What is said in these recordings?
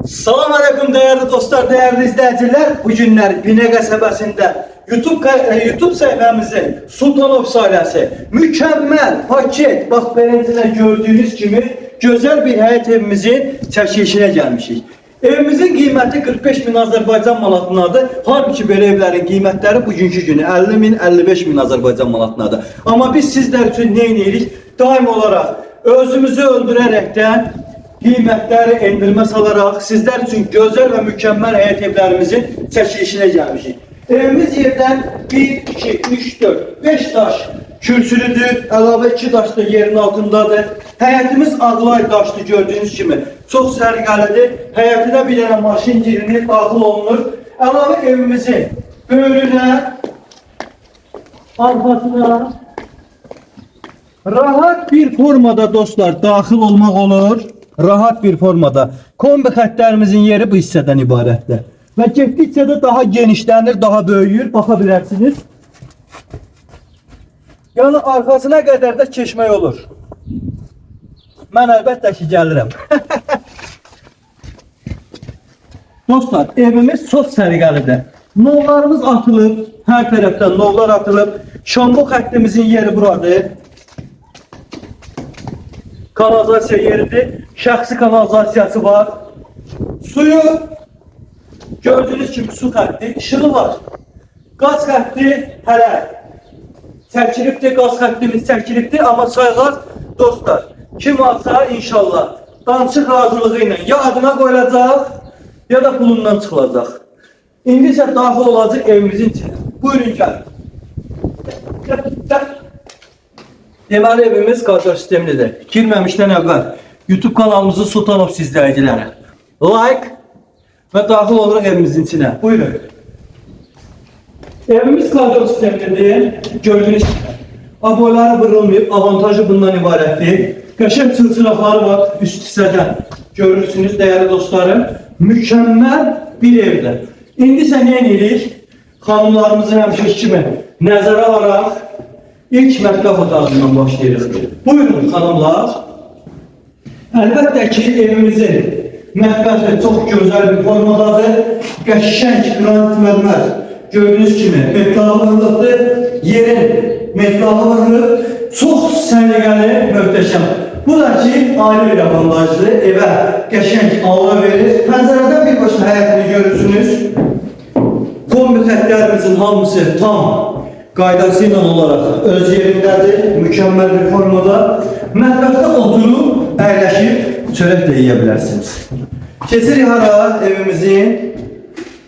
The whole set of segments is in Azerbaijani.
Salam aleyküm değerli dostlar, değerli izleyiciler. Bu günler Binə qəsəbəsində YouTube sayfamızın Sultanov Salihəsi mükemmel paket, bak benimle gördüğünüz gibi güzel bir həyat evimizin çəkilişinə gəlmişik. Evimizin qiyməti 45 bin Azərbaycan manatındadır. Halbuki belə evlərin qiymətləri bugünkü günü 50 bin, 55 bin Azərbaycan manatındadır. Amma biz sizlər üçün nə edirik? Daim olarak özümüzü öldürərekdən qiymətləri endirmə salaraq sizlər üçün gözəl və mükəmməl həyat evlərimizin çəkilişinə gəlmişik. Evimiz yerdən 1, 2, 3, 4, 5 daş kürsülüdür. Əlavə 2 daş da yerin altındadır. Həyətimiz ağlay daşlı gördüğünüz kimi. Çox sərgəlidir. Həyətinə bir dənə maşın girini daxil olunur. Əlavə evimizin böyrünə, arxasına rahat bir formada dostlar daxil olmaq olur. Rahat bir formada. Kombi xətlərimizin yeri bu hissədən ibarətdir. Və getdikcə də daha genişlənir, daha böyüyür. Baxa bilərsiniz. Yəni arxasına qədər də keçmək olur. Mən əlbəttə ki gəlirəm. Dostlar, evimiz çox səliqəlidir. Novlarımız atılıb, hər tərəfdən novlar atılıb. Şambo xəttimizin yeri buradır. Kanalizasiya yeridir. Şəxsi kanalizasiyası var. Suyu gördüğünüz gibi su xətti, işığı var. Qaz xətti hələ çəkilibdir, qaz xəttimiz çəkilibdir. Amma sayğaz dostlar, kim alsa inşallah danışıq razılığı ilə ya adına qoyulacaq ya da pulundan çıxılacaq. İndi isə daxil olacaq evimizin içine. Buyurun gəlin. Deməli evimiz qardaş sistemlidir. Girməmişdən əvvəl YouTube kanalımızı Sultanov izləyiciləri like və daxil oluruq evimizin içine. Buyurun. Evimiz qardaş sistemlidir. Gördüğünüz gibi. Aboları vurulmayıb, avantajı bundan ibarətdir. Qəşəng çılçıraqları var üst hissədən. Görürsünüz değerli dostlarım. Mükemmel bir evdir. İndi isə nə edirik? Xanımlarımızı həmişə kimi nəzərə alaraq İlk mətbəx otağından başlayırıq. Buyurun xanımlar. Əlbəttə ki evimizin mətbəxi çox gözəl bir formadadır. Qəşəng granit mərmər gördüğünüz kimi metallıqdır. Yerin metallığı çox səliqəli, möhtəşəm. Bu da ki ayrı bir avantajdır. Evə qəşəng aura verir. Pəncərədən birbaşa həyətini görürsünüz. Kombi xətlərimizin hamısı tam qaydasıyla olarak öz yerindədir, mükemmel bir formada. Mətbəxdə oturub, əyləşib, çörək də yiyə bilərsiniz. Keçirik hara evimizin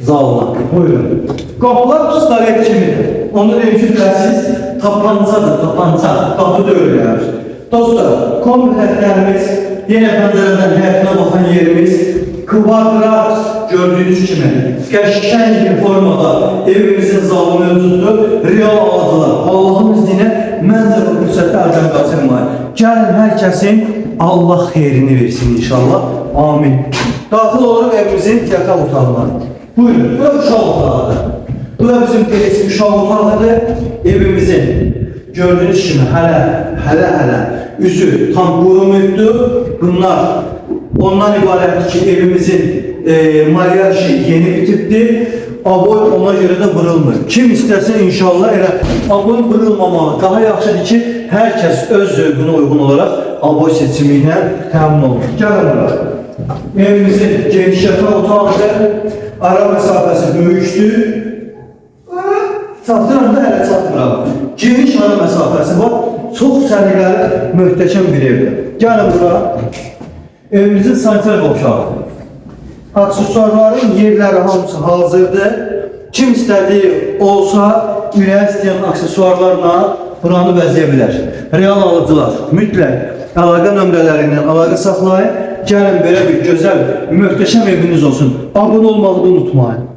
zalına. Buyurun. Qapılar pistolet kimidir. Onu demişik siz tapancadır, tapanca. Qapı döyürlər. Dostlar, kombi xətlərimiz, yenə pəncərədən həyətinə baxan yerimiz, kvadrat gördüğünüz kimi qəşəng bir formada evimizin zalı mövcuddur. Real alıcılar Allah'ın izniyle məncə bu fürsəti əldən qaçırmayın. Gəlin hər kəsin Allah xeyrini versin inşallah. Amin. Daxil oluruq evimizin yataq otağına. Buyurun. Bu da uşaq otağıdır. Bu da bizim eski uşaq otağıdır. Evimizin gördüğünüz kimi hələ üzü tam qurumuydu. Bunlar ondan ibarətdir ki evimizin malyajı yeni bitibdir. Aboy ona göre de vurulmur. Kim isterse inşallah elə aboy vurulmamalı. Daha yaxşıdır ki herkes öz zövqünə uygun olarak aboy seçimiyle təmin olur. Gəlin bura. Evimizin geniş yataq otağıdır. Ara mesafesi böyükdür. Çatdıram da hələ çatmıram. Geniş ara mesafesi var. Çox səliqəli, möhtəşəm bir evdir. Gəlin bura. Evimizin sanitar qovşağı. Aksesuarların yerləri hamısı hazırdır. Kim istədiyi olsa ürək istəyən aksesuarlarla buranı bəzəyə bilər. Real alıcılar mütləq əlaqə nömrələrindən əlaqə saxlayın. Gəlin belə bir gözəl, möhtəşəm eviniz olsun. Abunə olmağı da unutmayın.